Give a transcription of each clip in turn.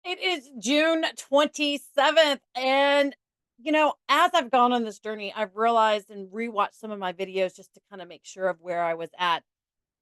It is June 27th. And, as I've gone on this journey, I've realized and rewatched some of my videos just to kind of make sure of where I was at.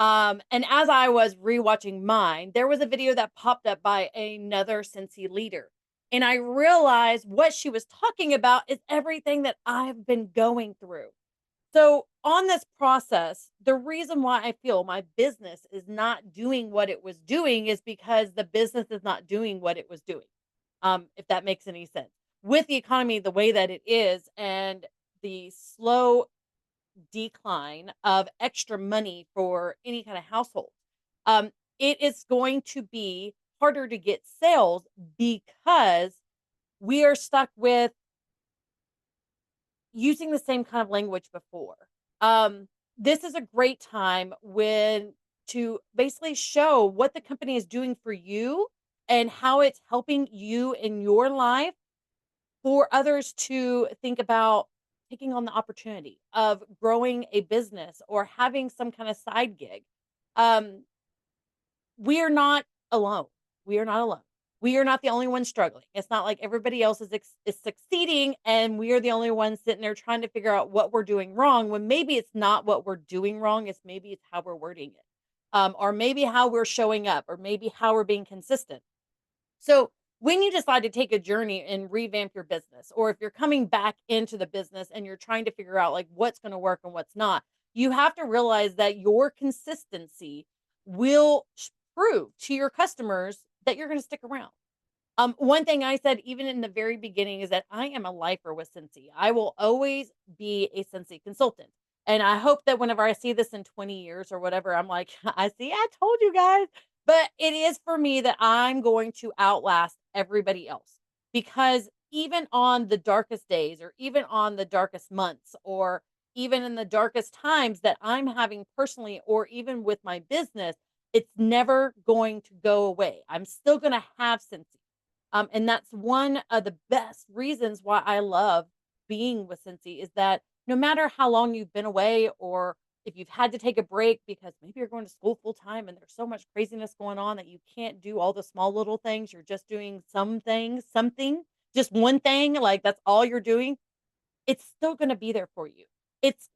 And as I was rewatching mine, there was a video that popped up by another Scentsy leader. And I realized what she was talking about is everything that I've been going through. So, on this process, the reason why I feel my business is not doing what it was doing is because the business is not doing what it was doing. If that makes any sense. With the economy the way that it is and the slow decline of extra money for any kind of household, um, it is going to be harder to get sales because we are stuck with using the same kind of language before. This is a great time when to basically show what the company is doing for you and how it's helping you in your life for others to think about taking on the opportunity of growing a business or having some kind of side gig. Um, we are not alone. We are not alone. We are not the only ones struggling. It's not like everybody else is succeeding and we are the only ones sitting there trying to figure out what we're doing wrong when maybe it's not what we're doing wrong, it's maybe it's how we're wording it. Or maybe how we're showing up, or maybe how we're being consistent. So, when you decide to take a journey and revamp your business, or if you're coming back into the business and you're trying to figure out like what's going to work and what's not, you have to realize that your consistency will prove to your customers that you're going to stick around. One thing I said even in the very beginning is that I am a lifer with Scentsy. I will always be a Scentsy consultant. And I hope that whenever I see this in 20 years or whatever, I'm like, I see, I told you guys. But it is for me that I'm going to outlast everybody else because even on the darkest days, or even on the darkest months, or even in the darkest times that I'm having personally, or even with my business, it's never going to go away. I'm still going to have Scentsy. And that's one of the best reasons why I love being with Cincy is that no matter how long you've been away, or if you've had to take a break because maybe you're going to school full time and there's so much craziness going on that you can't do all the small little things, you're just doing some things, something, just one thing, like that's all you're doing, it's still going to be there for you. It's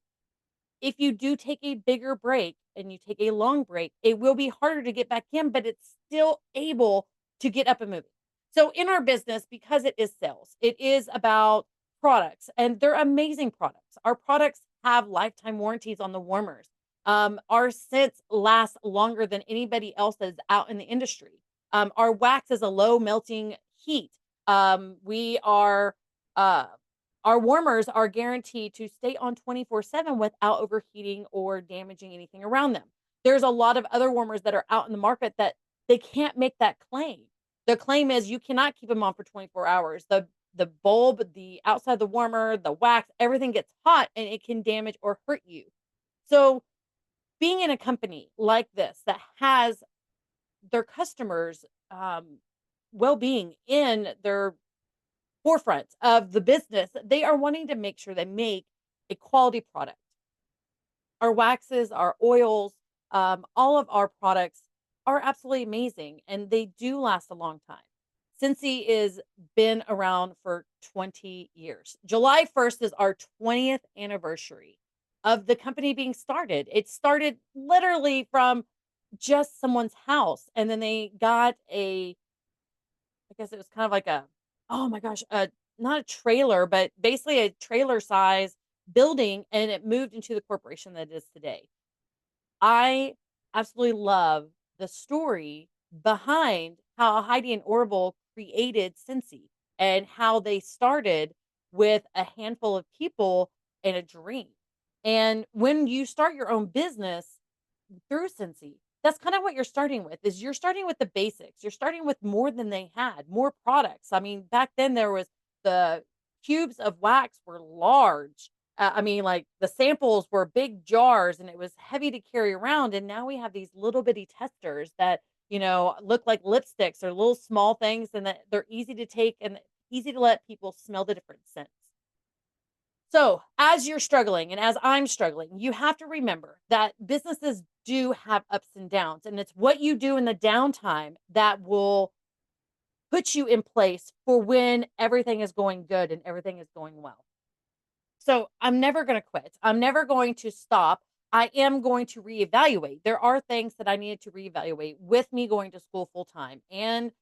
if you do take a bigger break and you take a long break, it will be harder to get back in, but it's still able to get up and moving. So in our business, because it is sales, it is about products and they're amazing products. Our products have lifetime warranties on the warmers. Our scents last longer than anybody else that is out in the industry. Our wax is a low melting heat. We are uh, our warmers are guaranteed to stay on 24/7 without overheating or damaging anything around them. There's a lot of other warmers that are out in the market that they can't make that claim. The claim is you cannot keep them on for 24 hours. The bulb, the outside of the warmer, the wax, everything gets hot and it can damage or hurt you. So, being in a company like this that has their customers well-being in their forefront of the business, they are wanting to make sure they make a quality product. Our waxes, our oils, all of our products are absolutely amazing and they do last a long time. Scentsy is been around for 20 years. July 1st is our 20th anniversary of the company being started. It started literally from just someone's house and then they got I guess it was kind of like a, oh my gosh, not a trailer, but basically a trailer size building, and it moved into the corporation that it is today. I absolutely love the story behind how Heidi and Orville created Cincy and how they started with a handful of people and a dream. And when you start your own business through Cincy, that's kind of what you're starting with is you're starting with the basics. You're starting with more than they had, more products. I mean, back then there was the cubes of wax were large. I mean, like the samples were big jars and it was heavy to carry around. And now we have these little bitty testers that, look like lipsticks or little small things and that they're easy to take and easy to let people smell the different scents. So, as you're struggling and as I'm struggling, you have to remember that businesses do have ups and downs, and it's what you do in the downtime that will put you in place for when everything is going good and everything is going well. So I'm never going to quit. I'm never going to stop. I am going to reevaluate. There are things that I needed to reevaluate with me going to school full time and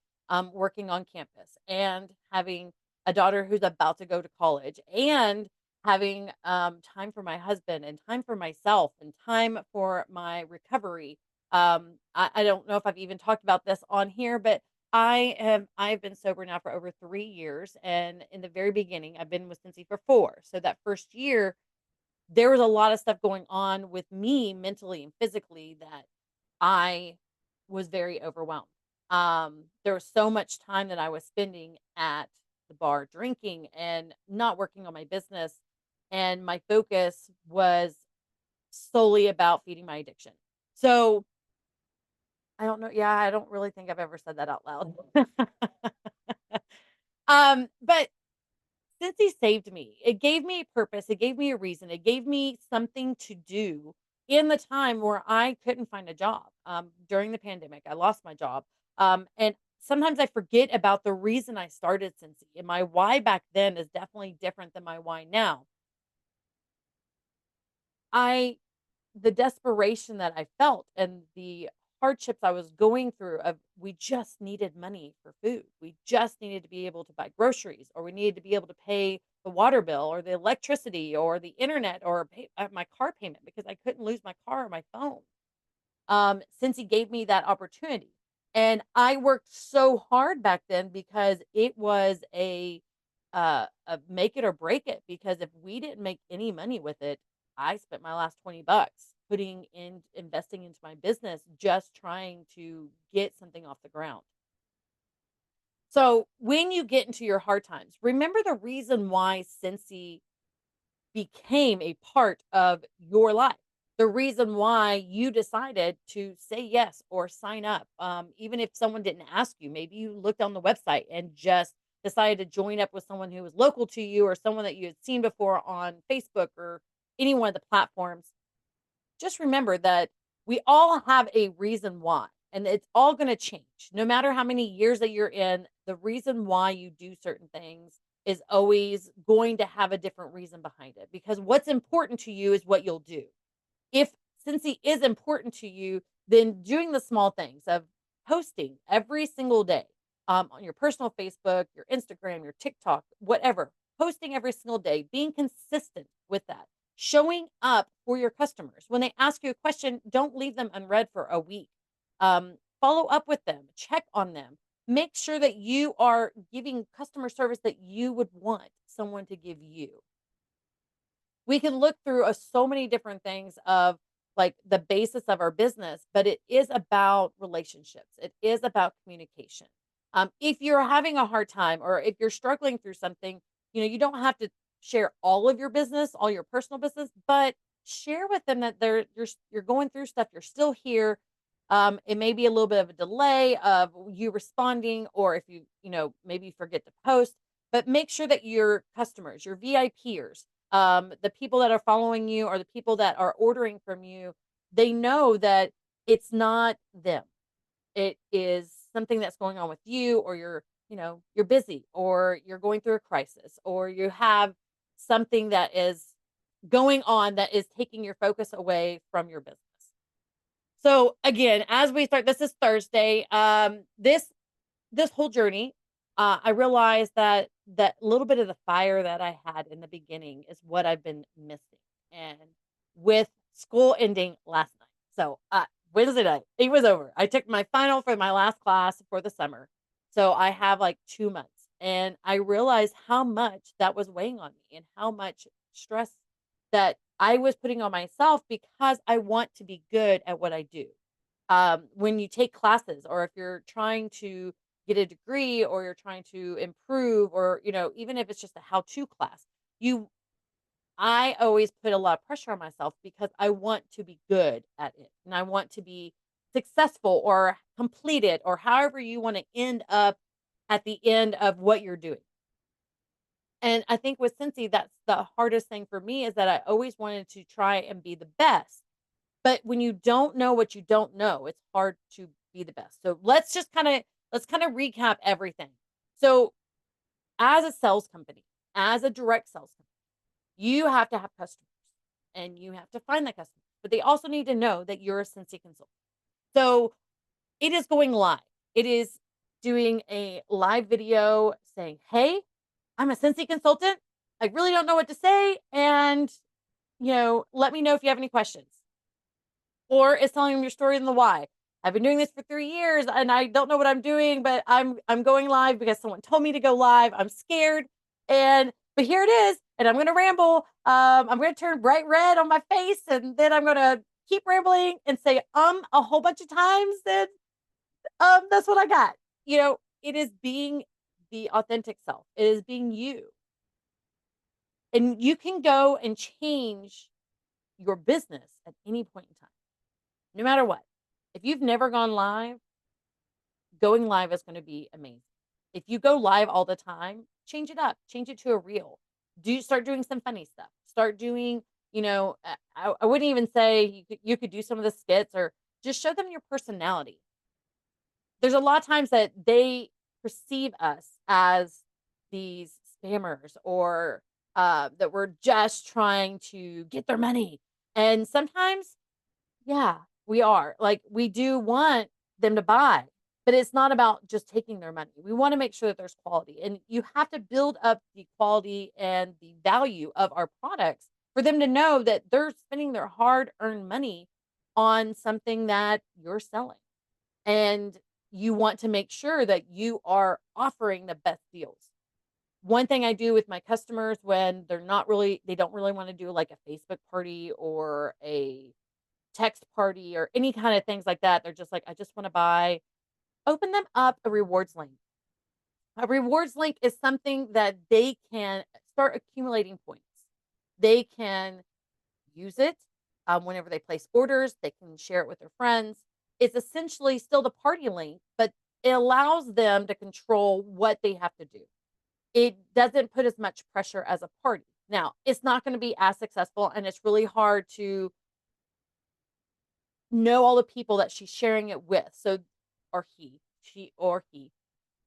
working on campus and having a daughter who's about to go to college and having time for my husband and time for myself and time for my recovery. I don't know if I've even talked about this on here, but I've been sober now for over 3 years, and in the very beginning, I've been with Scentsy for 4. So that first year, there was a lot of stuff going on with me mentally and physically that I was very overwhelmed. There was so much time that I was spending at the bar drinking and not working on my business, and my focus was solely about feeding my addiction. So I don't know. Yeah, I don't really think I've ever said that out loud. But since he saved me, it gave me a purpose, it gave me a reason, it gave me something to do in the time where I couldn't find a job. During the pandemic, I lost my job. And sometimes I forget about the reason I started Scentsy. And my why back then is definitely different than my why now. I The desperation that I felt and the hardships I was going through of we just needed money for food. We just needed to be able to buy groceries, or we needed to be able to pay the water bill or the electricity or the internet or pay my car payment because I couldn't lose my car or my phone. Since he gave me that opportunity. And I worked so hard back then because it was a make it or break it. Because if we didn't make any money with it, I spent my last 20 bucks putting in investing into my business, just trying to get something off the ground. So when you get into your hard times, remember the reason why Scentsy became a part of your life. The reason why you decided to say yes or sign up, even if someone didn't ask you, maybe you looked on the website and just decided to join up with someone who was local to you or someone that you had seen before on Facebook or any one of the platforms. Just remember that we all have a reason why, and it's all going to change. No matter how many years that you're in, the reason why you do certain things is always going to have a different reason behind it because what's important to you is what you'll do. If Cincy is important to you, then doing the small things of posting every single day on your personal Facebook, your Instagram, your TikTok, whatever, posting every single day, being consistent with that, showing up for your customers. When they ask you a question, don't leave them unread for a week. Follow up with them, check on them, make sure that you are giving customer service that you would want someone to give you. We can look through so many different things of like the basis of our business, but it is about relationships. It is about communication. If you're having a hard time or if you're struggling through something, you don't have to share all of your business, all your personal business, but share with them that you're going through stuff. You're still here. It may be a little bit of a delay of you responding, or if maybe you forget to post, but make sure that your customers, your VIPers, the people that are following you or the people that are ordering from you, they know that it's not them. It is something that's going on with you, or you're busy, or you're going through a crisis, or you have something that is going on that is taking your focus away from your business. So again, as we start, this is Thursday. This whole journey, I realized that that little bit of the fire that I had in the beginning is what I've been missing. And with school ending last night, so Wednesday night, it was over. I took my final for my last class for the summer, so I have like 2 months, and I realized how much that was weighing on me and how much stress that I was putting on myself because I want to be good at what I do. When you take classes, or if you're trying to get a degree, or you're trying to improve, or even if it's just a how-to class, you I always put a lot of pressure on myself because I want to be good at it and I want to be successful or complete it, or however you want to end up at the end of what you're doing. And I think with Cincy, that's the hardest thing for me, is that I always wanted to try and be the best. But when you don't know what you don't know, it's hard to be the best. So let's let's kind of recap everything. So, as a sales company, as a direct sales company, you have to have customers and you have to find the customers, but they also need to know that you're a Scentsy consultant. So, it is going live. It is doing a live video saying, "Hey, I'm a Scentsy consultant. I really don't know what to say, and let me know if you have any questions." Or it's telling them your story and the why. I've been doing this for 3 years and I don't know what I'm doing, but I'm going live because someone told me to go live. I'm scared. But here it is. And I'm gonna ramble. I'm gonna turn bright red on my face, and then I'm gonna keep rambling and say a whole bunch of times. And that's what I got. It is being the authentic self. It is being you. And you can go and change your business at any point in time, no matter what. If you've never gone live, going live is going to be amazing. If you go live all the time, change it up, change it to a reel. Start doing some funny stuff. Start doing, I wouldn't even say you could do some of the skits, or just show them your personality. There's a lot of times that they perceive us as these spammers, or that we're just trying to get their money. And sometimes, yeah, we are. Like, we do want them to buy, but it's not about just taking their money. We want to make sure that there's quality, and you have to build up the quality and the value of our products for them to know that they're spending their hard-earned money on something that you're selling. And you want to make sure that you are offering the best deals. One thing I do with my customers when they don't really want to do like a Facebook party or a text party or any kind of things like that. They're just like, "I just want to buy." Open them up a rewards link. A rewards link is something that they can start accumulating points. They can use it whenever they place orders. They can share it with their friends. It's essentially still the party link, but it allows them to control what they have to do. It doesn't put as much pressure as a party. Now, it's not going to be as successful, and it's really hard to know all the people that she's sharing it with. So, or she or he.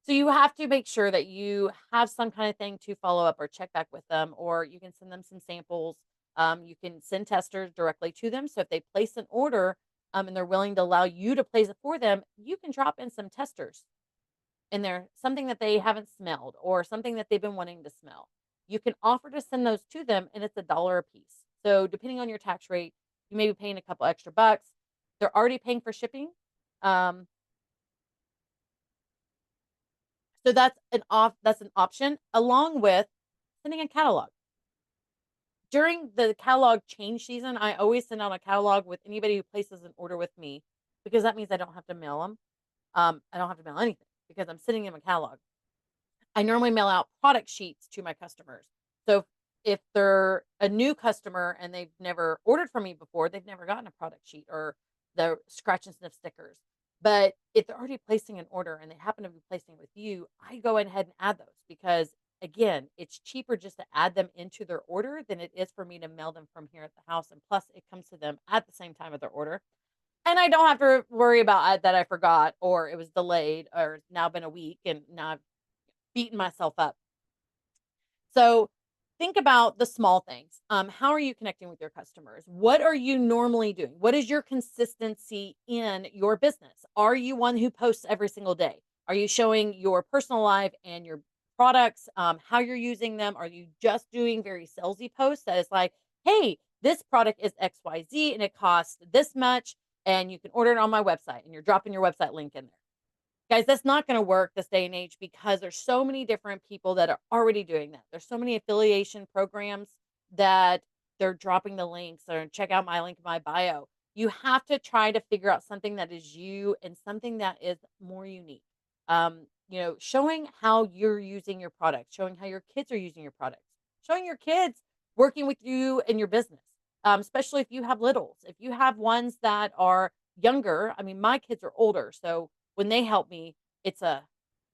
So you have to make sure that you have some kind of thing to follow up or check back with them, or you can send them some samples. You can send testers directly to them. So if they place an order, and they're willing to allow you to place it for them, you can drop in some testers in there, something that they haven't smelled or something that they've been wanting to smell. You can offer to send those to them, and it's $1 a piece. So depending on your tax rate, you may be paying a couple extra bucks. They're already paying for shipping. So that's an option, along with sending a catalog. During the catalog change season, I always send out a catalog with anybody who places an order with me, because that means I don't have to mail them. I don't have to mail anything because I'm sending them a catalog. I normally mail out product sheets to my customers. So if they're a new customer and they've never ordered from me before, they've never gotten a product sheet or the scratch and sniff stickers. But if they're already placing an order and they happen to be placing with you, I go ahead and add those, because again, it's cheaper just to add them into their order than it is for me to mail them from here at the house. And plus, it comes to them at the same time of their order. And I don't have to worry about that I forgot, or it was delayed, or it's now been a week and now I've beaten myself up. So think about the small things. How are you connecting with your customers? What are you normally doing? What is your consistency in your business? Are you one who posts every single day? Are you showing your personal life and your products, how you're using them? Are you just doing very salesy posts that is like, "Hey, this product is XYZ and it costs this much, and you can order it on my website," and you're dropping your website link in there? Guys, that's not going to work this day and age, because there's so many different people that are already doing that. There's so many affiliation programs that they're dropping the links, or check out my link in my bio. You have to try to figure out something that is you and something that is more unique. Showing how you're using your product, showing how your kids are using your products, showing your kids working with you in your business, especially if you have littles. If you have ones that are younger, I mean, my kids are older, so when they help me, I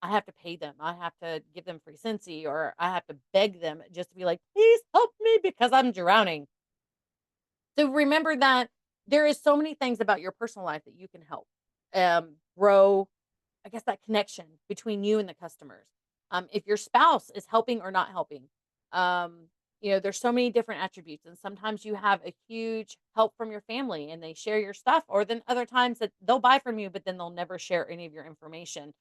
have to pay them. I have to give them free Scentsy, or I have to beg them just to be like, "Please help me because I'm drowning." So remember that there is so many things about your personal life that you can help grow I guess that connection between you and the customers. If your spouse is helping or not helping, there's so many different attributes, and sometimes you have a huge help from your family and they share your stuff, or then other times that they'll buy from you, but then they'll never share any of your information.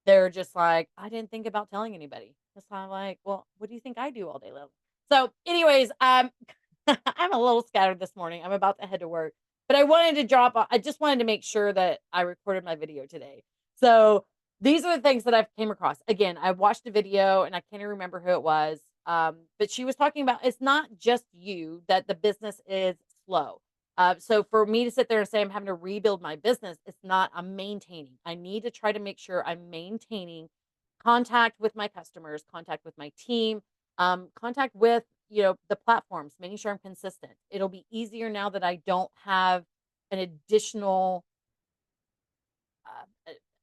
They're just like, I didn't think about telling anybody. That's why I'm like, well, what do you think I do all day long? So, anyways, I'm a little scattered this morning. I'm about to head to work, but I just wanted to make sure that I recorded my video today. So these are the things that I've came across. Again, I watched a video and I can't even remember who it was. But she was talking about it's not just you that the business is slow. So for me to sit there and say I'm having to rebuild my business, it's not. I'm maintaining. I need to try to make sure I'm maintaining contact with my customers, contact with my team, contact with the platforms, making sure I'm consistent. It'll be easier now that I don't have an uh,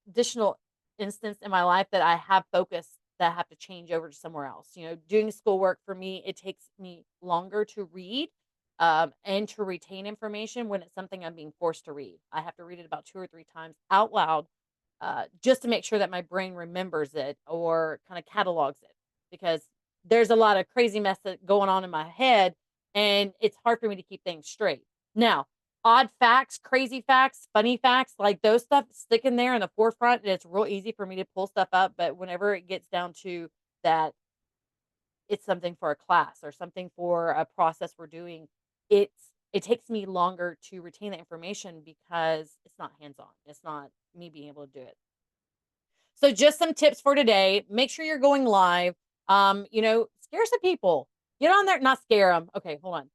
additional instance in my life that I have focus that I have to change over to somewhere else. Doing schoolwork for me, it takes me longer to read and to retain information when it's something I'm being forced to read. I have to read it about 2 or 3 times out loud just to make sure that my brain remembers it or kind of catalogs it, because there's a lot of crazy mess going on in my head, and it's hard for me to keep things straight. Now, odd facts, crazy facts, funny facts, like those stuff stick in there in the forefront, and it's real easy for me to pull stuff up. But whenever it gets down to that, it's something for a class or something for a process we're doing, it takes me longer to retain the information because it's not hands on. It's not me being able to do it. So just some tips for today. Make sure you're going live. Scare some people. Get on there, not scare them. Okay, hold on.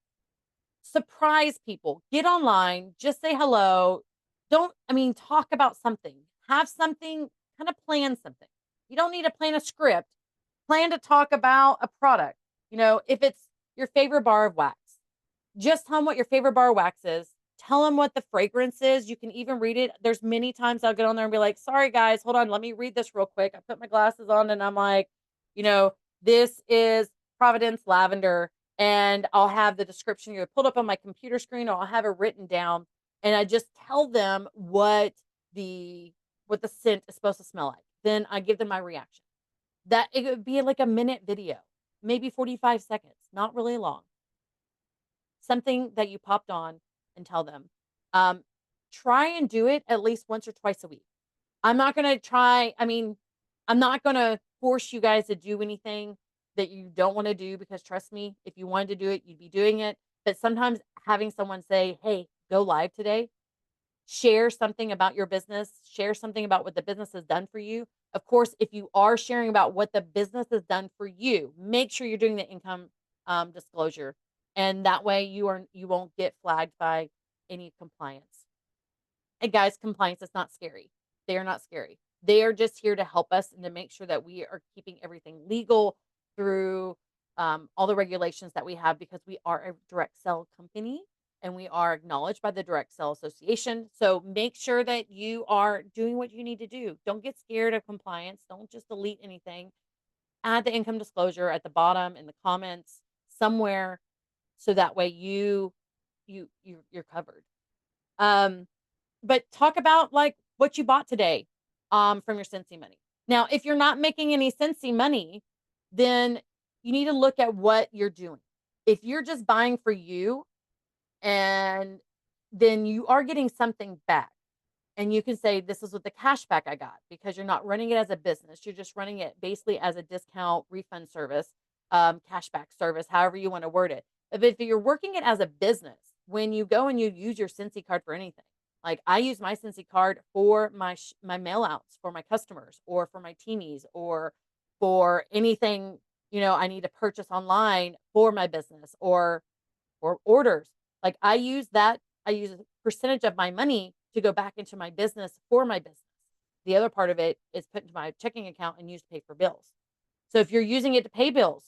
Surprise people. Get online, just say hello. Talk about something. Have something, kind of plan something. You don't need to plan a script. Plan to talk about a product. If it's your favorite bar of wax, just tell them what your favorite bar of wax is. Tell them what the fragrance is. You can even read it. There's many times I'll get on there and be like, sorry guys, hold on, let me read this real quick. I put my glasses on and I'm like, you know, this is Providence lavender. And I'll have the description here pulled up on my computer screen, or I'll have it written down. And I just tell them what the scent is supposed to smell like. Then I give them my reaction. That it would be like a minute video, maybe 45 seconds, not really long. Something that you popped on and tell them. Try and do it at least once or twice a week. I'm not going to I'm not going to force you guys to do anything that you don't want to do, because trust me, if you wanted to do it, you'd be doing it. But sometimes having someone say, hey, go live today, share something about your business, share something about what the business has done for you. Of course, if you are sharing about what the business has done for you, make sure you're doing the income disclosure. And that way you won't get flagged by any compliance. And guys, compliance is not scary. They are not scary. They are just here to help us and to make sure that we are keeping everything legal through all the regulations that we have, because we are a direct sell company and we are acknowledged by the Direct Sell Association. So make sure that you are doing what you need to do. Don't get scared of compliance. Don't just delete anything. Add the income disclosure at the bottom in the comments somewhere, so that way you're covered. But talk about like what you bought today from your Scentsy money. Now, if you're not making any Scentsy money, then you need to look at what you're doing. If you're just buying for you, and then you are getting something back, and you can say, this is what the cash back I got, because you're not running it as a business. You're just running it basically as a discount refund service, cashback service, however you want to word it. But if you're working it as a business, when you go and you use your Scentsy card for anything, like I use my Scentsy card for my mail outs for my customers, or for my teamies, or for anything, I need to purchase online for my business, or orders. Like I use a percentage of my money to go back into my business for my business. The other part of it is put into my checking account and used to pay for bills. So if you're using it to pay bills,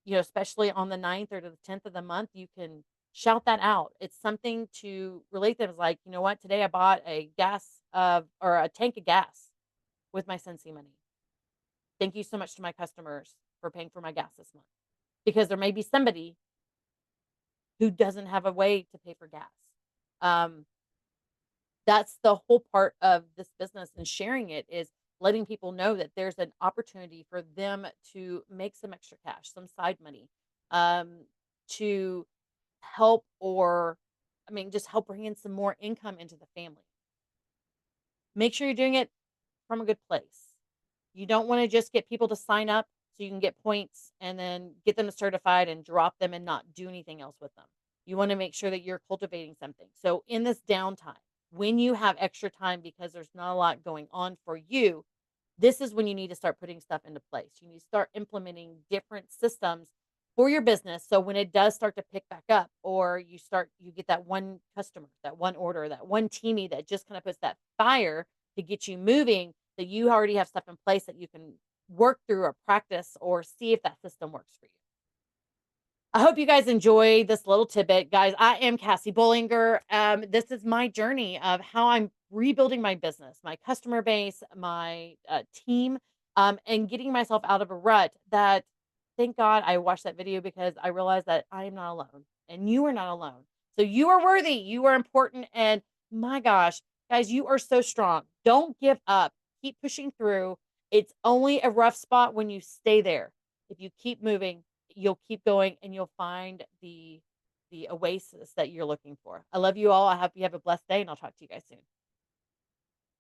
especially on the 9th or the 10th of the month, you can shout that out. It's something to relate them. It's like, you know what? Today I bought a tank of gas with my Scentsy money. Thank you so much to my customers for paying for my gas this month, because there may be somebody who doesn't have a way to pay for gas. That's the whole part of this business and sharing it, is letting people know that there's an opportunity for them to make some extra cash, some side money, um, to help or, I mean, just help bring in some more income into the family. Make sure you're doing it from a good place. You don't want to just get people to sign up so you can get points and then get them certified and drop them and not do anything else with them. You want to make sure that you're cultivating something. So, in this downtime, when you have extra time because there's not a lot going on for you, this is when you need to start putting stuff into place. You need to start implementing different systems for your business. So when it does start to pick back up, or you get that one customer, that one order, that one teamie that just kind of puts that fire to get you moving, that you already have stuff in place that you can work through or practice or see if that system works for you. I hope you guys enjoy this little tidbit. Guys, I am Cassie Bollinger. This is my journey of how I'm rebuilding my business, my customer base, my team, and getting myself out of a rut that, thank God I watched that video because I realized that I am not alone and you are not alone. So you are worthy, you are important. And my gosh, guys, you are so strong. Don't give up. Keep pushing through. It's only a rough spot when you stay there. If you keep moving, you'll keep going and you'll find the oasis that you're looking for. I love you all. I hope you have a blessed day and I'll talk to you guys soon.